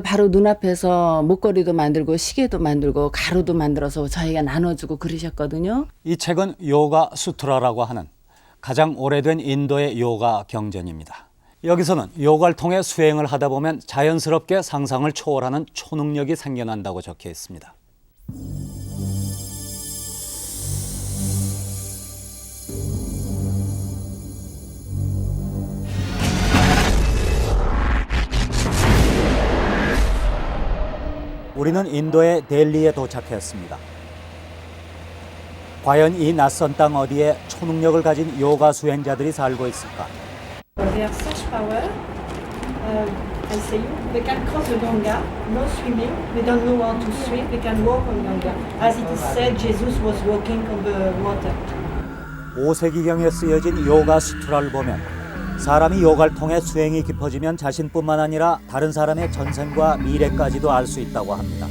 바로 눈앞에서 목걸이도 만들고 시계도 만들고 가루도 만들어서 저희가 나눠주고 그러셨거든요. 이 책은 요가 수트라라고 하는 가장 오래된 인도의 요가 경전입니다. 여기서는 요가를 통해 수행을 하다 보면 자연스럽게 상상을 초월하는 초능력이 생겨난다고 적혀 있습니다. 우리는 인도의 델리에 도착했습니다. 과연 이 낯선 땅 어디에 초능력을 가진 요가 수행자들이 살고 있을까? They have such power. I say you, they can cross the Ganga, no swimming. They don't know how to swim. They can walk on Ganga. As it is said, Jesus was walking on the water. 5세기경에 쓰여진 요가 수트라를 보면 사람이 요가를 통해 수행이 깊어지면 자신뿐만 아니라 다른 사람의 전생과 미래까지도 알 수 있다고 합니다.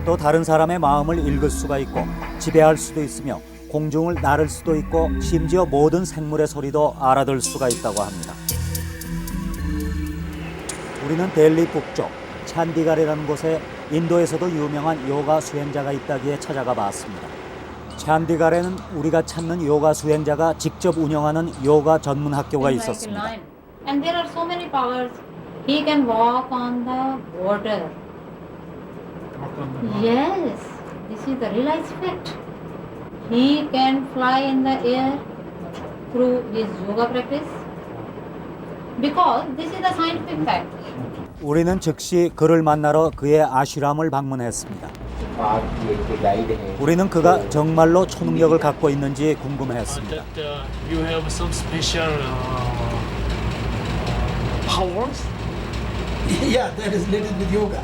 또 다른 사람의 마음을 읽을 수가 있고 지배할 수도 있으며 공중을 나를 수도 있고 심지어 모든 생물의 소리도 알아들 수가 있다고 합니다. 우리는 델리 북쪽 찬디가르라는 곳에 인도에서도 유명한 요가 수행자가 있다기에 찾아가 봤습니다. 찬디가르에는 우리가 찾는 요가 수행자가 직접 운영하는 요가 전문 학교가 있었습니다. And there are so many powers. He can walk on the water. Yes, this is the realized fact. He can fly in the air through his yoga practice. Because this is the scientific fact. 우리는 즉시 그를 만나러 그의 아슈람을 방문했습니다. 우리는 그가 정말로 초능력을 갖고 있는지 궁금해했습니다. You have some special powers? Yeah, that is related with yoga.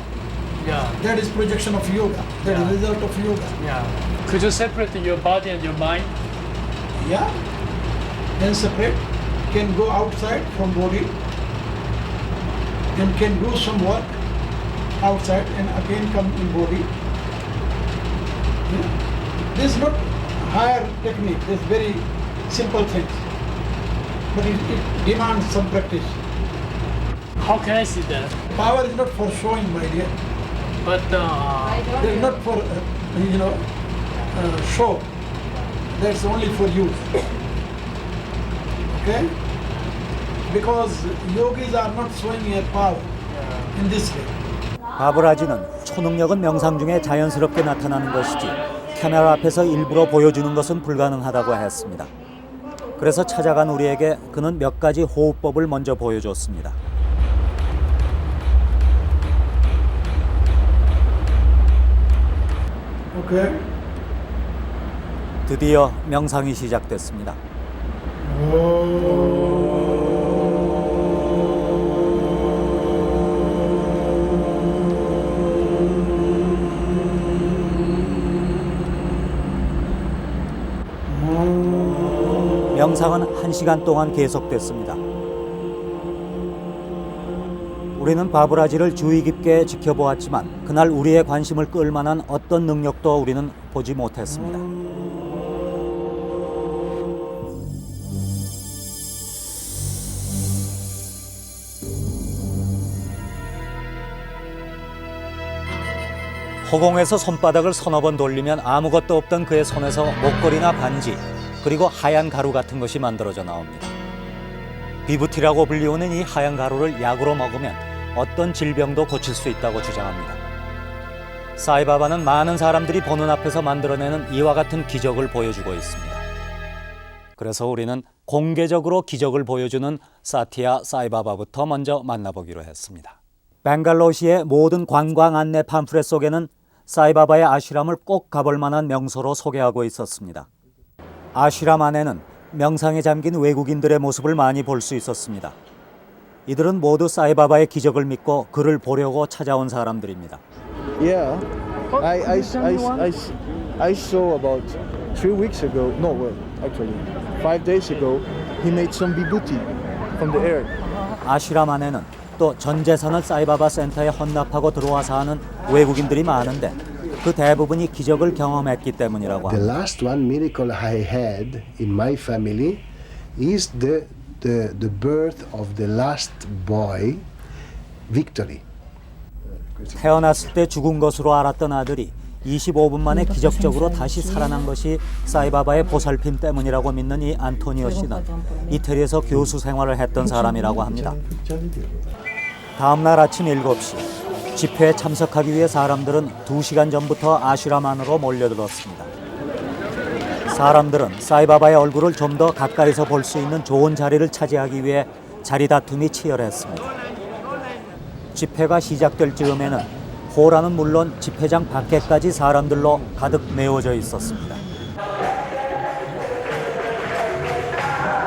Yeah, That is projection of yoga. That is result of yoga. yeah. Could you separate your body and your mind? Yeah. Then separate. Can go outside from body. And can do some work outside and again come in body. Yeah. This is not higher technique. This is very simple things. But it demands some practice. How can I see that? Power is not for showing, my dear. But It is not for show. That's only for use. Okay? Because yogis are not showing their power in this way. 바브라지는 초능력은 명상 중에 자연스럽게 나타나는 것이지 카메라 앞에서 일부러 보여주는 것은 불가능하다고 했습니다. 그래서 찾아간 우리에게 그는 몇 가지 호흡법을 먼저 보여줬습니다. Okay? 드디어 명상이 시작됐습니다. 명상은 1시간 동안 계속됐습니다. 우리는 바브라지를 주의 깊게 지켜보았지만 그날 우리의 관심을 끌 만한 어떤 능력도 우리는 보지 못했습니다. 허공에서 손바닥을 서너 번 돌리면 아무것도 없던 그의 손에서 목걸이나 반지, 그리고 하얀 가루 같은 것이 만들어져 나옵니다. 비부티라고 불리우는 이 하얀 가루를 약으로 먹으면 어떤 질병도 고칠 수 있다고 주장합니다. 사이바바는 많은 사람들이 보는 앞에서 만들어내는 이와 같은 기적을 보여주고 있습니다. 그래서 우리는 공개적으로 기적을 보여주는 사티아 사이바바부터 먼저 만나보기로 했습니다. 벵갈로시의 모든 관광 안내 팜플렛 속에는 사이바바의 아슈람을 꼭 가볼 만한 명소로 소개하고 있었습니다. 아슈람 안에는 명상에 잠긴 외국인들의 모습을 많이 볼 수 있었습니다. 이들은 모두 사이바바의 기적을 믿고 그를 보려고 찾아온 사람들입니다. Yeah, I saw about 3 weeks ago. No, well, actually, 5 days ago, he made some vibhuti from the air. 아슈람 안에는 또 전 재산을 사이바바 센터에 헌납하고 들어와서 하는 외국인들이 많은데 그 대부분이 기적을 경험했기 때문이라고 The 합니다. last one miracle I had in my family is the birth of the last boy victory. 태어났을 때 죽은 것으로 알았던 아들이 25분 만에 기적적으로 다시 살아난 것이 사이바바의 보살핌 때문이라고 믿는 이 안토니오 씨는 이태리에서 교수 생활을 했던 사람이라고 합니다. 다음 날 아침 7시 집회에 참석하기 위해 사람들은 2시간 전부터 아슈라만으로 몰려들었습니다. 사람들은 사이바바의 얼굴을 좀 더 가까이서 볼 수 있는 좋은 자리를 차지하기 위해 자리 다툼이 치열했습니다. 집회가 시작될 즈음에는 홀안은 물론 집회장 밖에까지 사람들로 가득 메워져 있었습니다.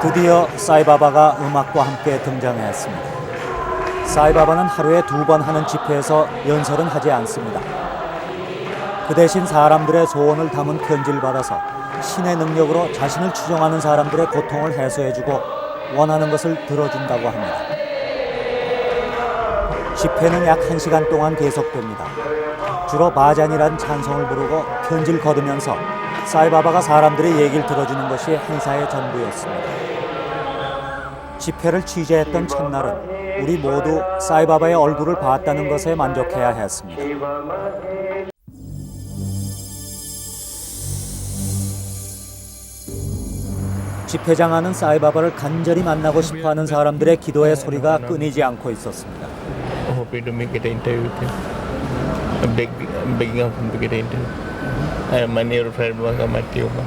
드디어 사이바바가 음악과 함께 등장했습니다. 사이바바는 하루에 2번 하는 집회에서 연설은 하지 않습니다. 그 대신 사람들의 소원을 담은 편지를 받아서 신의 능력으로 자신을 추종하는 사람들의 고통을 해소해주고 원하는 것을 들어준다고 합니다. 집회는 약 1시간 동안 계속됩니다. 주로 바잔이라는 찬송을 부르고 편지를 거두면서 사이바바가 사람들의 얘기를 들어주는 것이 행사의 전부였습니다. 집회를 취재했던 첫날은 우리 모두 사이바바의 얼굴을 봤다는 것에 만족해야 했습니다. 집회장 안은 사이바바를 간절히 만나고 싶어하는 사람들의 기도의 소리가 끊이지 않고 있었습니다. Hoping to make it an interview with him. I'm begging of him to get an interview. My near friend was on my tumor,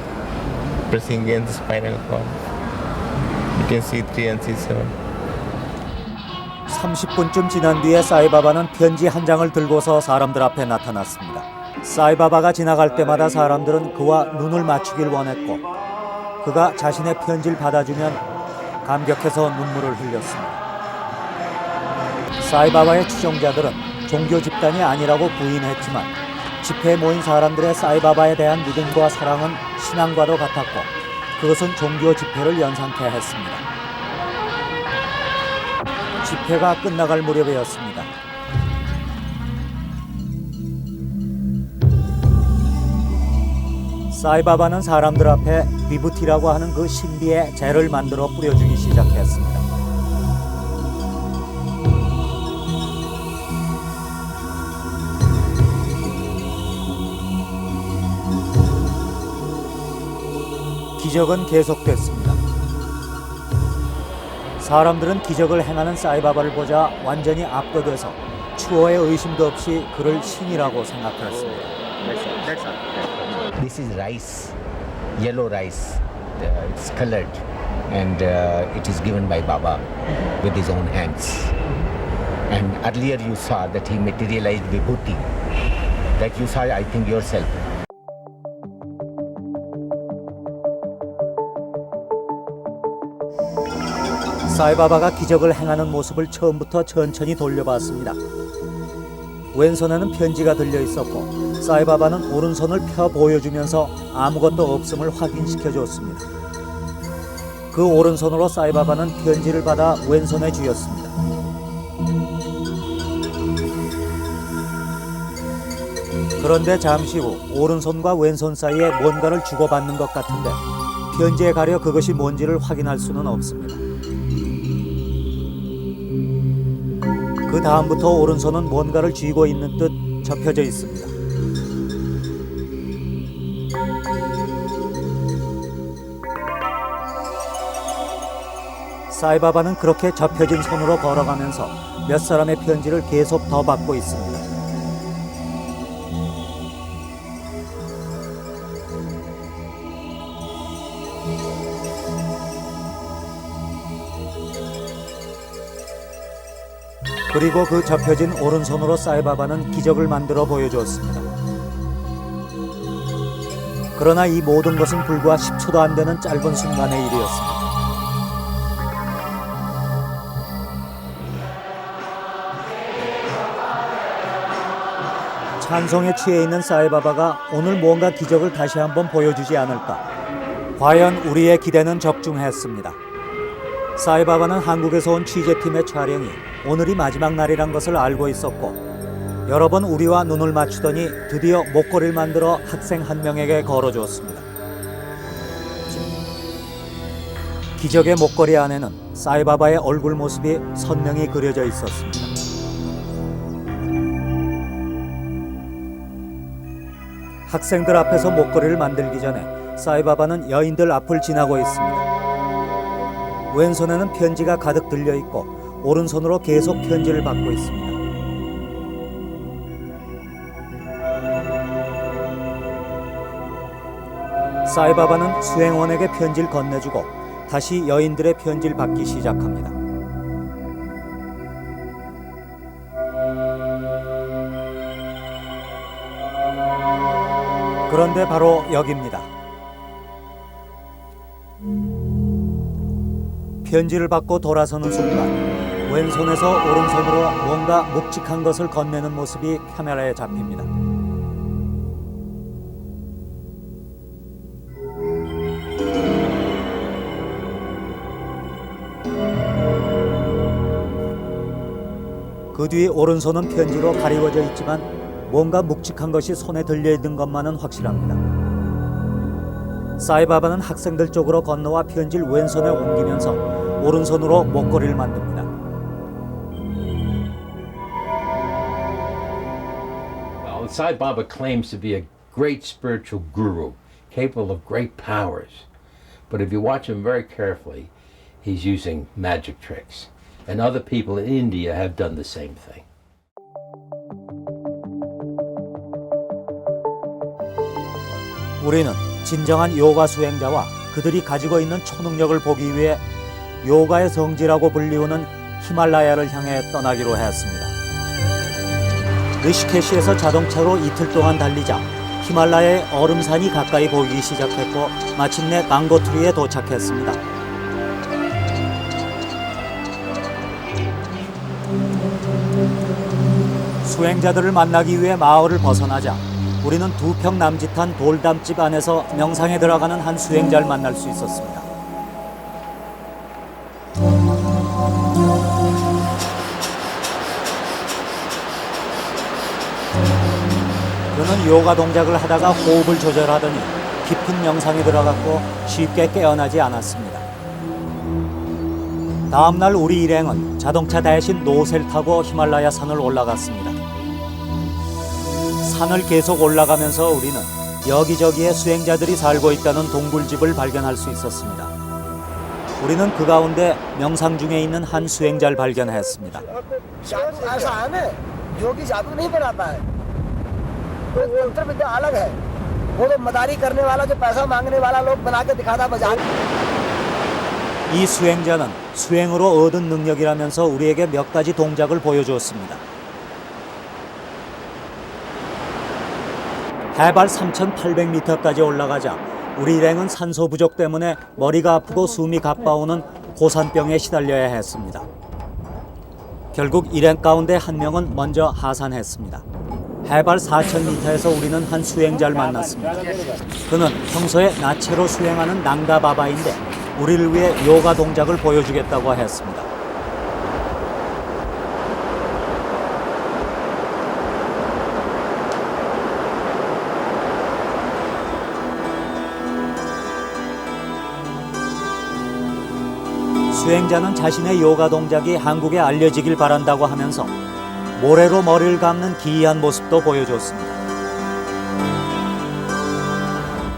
pressing against the spinal cord between C3 and C7. 30분쯤 지난 뒤에 사이바바는 편지 한 장을 들고서 사람들 앞에 나타났습니다. 사이바바가 지나갈 때마다 사람들은 그와 눈을 맞추길 원했고 그가 자신의 편지를 받아주면 감격해서 눈물을 흘렸습니다. 사이바바의 추종자들은 종교 집단이 아니라고 부인했지만 집회에 모인 사람들의 사이바바에 대한 믿음과 사랑은 신앙과도 같았고 그것은 종교 집회를 연상케 했습니다. 집회가 끝나갈 무렵이었습니다. 사이바바는 사람들 앞에 비부티라고 하는 그 신비의 젤을 만들어 뿌려주기 시작했습니다. 기적은 계속됐습니다. 사람들은 기적을 행하는 사이바바를 보자 완전히 압도돼서 추호의 의심도 없이 그를 신이라고 생각했습니다. This is rice, yellow rice. It's colored, and it is given by Baba with his own hands. And earlier you saw that he materialized vibhuti, that you saw, I think, yourself. 사이바바가 기적을 행하는 모습을 처음부터 천천히 돌려봤습니다. 왼손에는 편지가 들려 있었고 사이바바는 오른손을 펴 보여주면서 아무것도 없음을 확인시켜 줬습니다. 그 오른손으로 사이바바는 편지를 받아 왼손에 쥐었습니다. 그런데 잠시 후 오른손과 왼손 사이에 뭔가를 주고받는 것 같은데 편지에 가려 그것이 뭔지를 확인할 수는 없습니다. 그 다음부터 오른손은 뭔가를 쥐고 있는 듯 접혀져 있습니다. 사이바바는 그렇게 접혀진 손으로 걸어가면서 몇 사람의 편지를 계속 더 받고 있습니다. 그리고 그 접혀진 오른손으로 사이바바는 기적을 만들어 보여주었습니다. 그러나 이 모든 것은 불과 10초도 안 되는 짧은 순간의 일이었습니다. 찬송에 취해 있는 사이바바가 오늘 뭔가 기적을 다시 한번 보여주지 않을까. 과연 우리의 기대는 적중했습니다. 사이바바는 한국에서 온 취재팀의 촬영이 오늘이 마지막 날이란 것을 알고 있었고 여러 번 우리와 눈을 맞추더니 드디어 목걸이를 만들어 학생 한 명에게 걸어주었습니다. 기적의 목걸이 안에는 사이바바의 얼굴 모습이 선명히 그려져 있었습니다. 학생들 앞에서 목걸이를 만들기 전에 사이바바는 여인들 앞을 지나고 있습니다. 왼손에는 편지가 가득 들려 있고 오른손으로 계속 편지를 받고 있습니다. 사이바바는 수행원에게 편지를 건네주고 다시 여인들의 편지를 받기 시작합니다. 그런데 바로 여기입니다. 편지를 받고 돌아서는 순간 왼손에서 오른손으로 뭔가 묵직한 것을 건네는 모습이 카메라에 잡힙니다. 그 뒤 오른손은 편지로 가리워져 있지만 뭔가 묵직한 것이 손에 들려있는 것만은 확실합니다. 사이바바는 학생들 쪽으로 건너와 편지를 왼손에 옮기면서 오른손으로 목걸이를 만듭니다. Well, Sai Baba claims to be a great spiritual guru, capable of great powers. But if you watch him very carefully, he's using magic tricks. And other people in India have done the same thing. 우리는 진정한 요가 수행자와 그들이 가지고 있는 초능력을 보기 위해 요가의 성지라고 불리우는 히말라야를 향해 떠나기로 했습니다. 리시케시에서 자동차로 이틀 동안 달리자 히말라야의 얼음산이 가까이 보이기 시작했고 마침내 강고트리에 도착했습니다. 수행자들을 만나기 위해 마을을 벗어나자 우리는 2평 남짓한 돌담집 안에서 명상에 들어가는 한 수행자를 만날 수 있었습니다. 그는 요가 동작을 하다가 호흡을 조절하더니 깊은 명상에 들어갔고 쉽게 깨어나지 않았습니다. 다음 날 우리 일행은 자동차 대신 노새를 타고 히말라야 산을 올라갔습니다. 산을 계속 올라가면서 우리는 여기저기에 수행자들이 살고 있다는 동굴집을 발견할 수 있었습니다. 우리는 그 가운데 명상 중에 있는 한 수행자를 발견했습니다. 이 수행자는 수행으로 얻은 능력이라면서 우리에게 몇 가지 동작을 보여주었습니다. 해발 3,800m까지 올라가자 우리 일행은 산소 부족 때문에 머리가 아프고 숨이 가빠오는 고산병에 시달려야 했습니다. 결국 일행 가운데 한 명은 먼저 하산했습니다. 해발 4,000m에서 우리는 한 수행자를 만났습니다. 그는 평소에 나체로 수행하는 낭다바바인데 우리를 위해 요가 동작을 보여주겠다고 했습니다. 수행자는 자신의 요가 동작이 한국에 알려지길 바란다고 하면서 모래로 머리를 감는 기이한 모습도 보여줬습니다.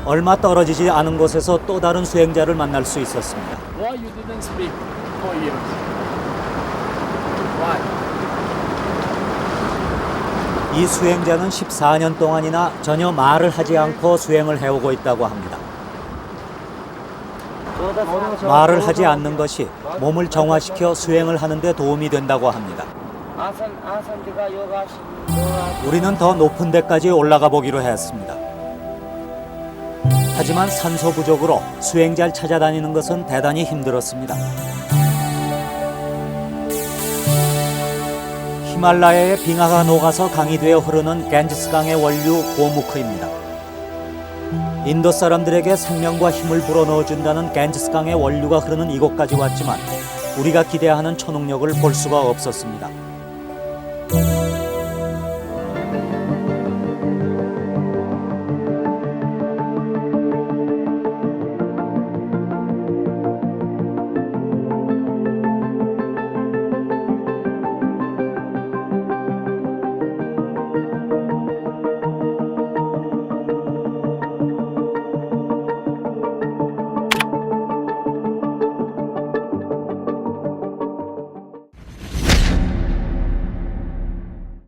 얼마 떨어지지 않은 곳에서 또 다른 수행자를 만날 수 있었습니다. Why you didn't speak Korean? Why? 이 수행자는 14년 동안이나 전혀 말을 하지 않고 수행을 해오고 있다고 합니다. 말을 하지 않는 것이 몸을 정화시켜 수행을 하는 데 도움이 된다고 합니다. 우리는 더 높은 데까지 올라가 보기로 했습니다. 하지만 산소 부족으로 수행자를 찾아다니는 것은 대단히 힘들었습니다. 히말라야의 빙하가 녹아서 강이 되어 흐르는 겐지스강의 원류 고무크입니다. 인도 사람들에게 생명과 힘을 불어넣어준다는 겐지스강의 원류가 흐르는 이곳까지 왔지만 우리가 기대하는 초능력을 볼 수가 없었습니다.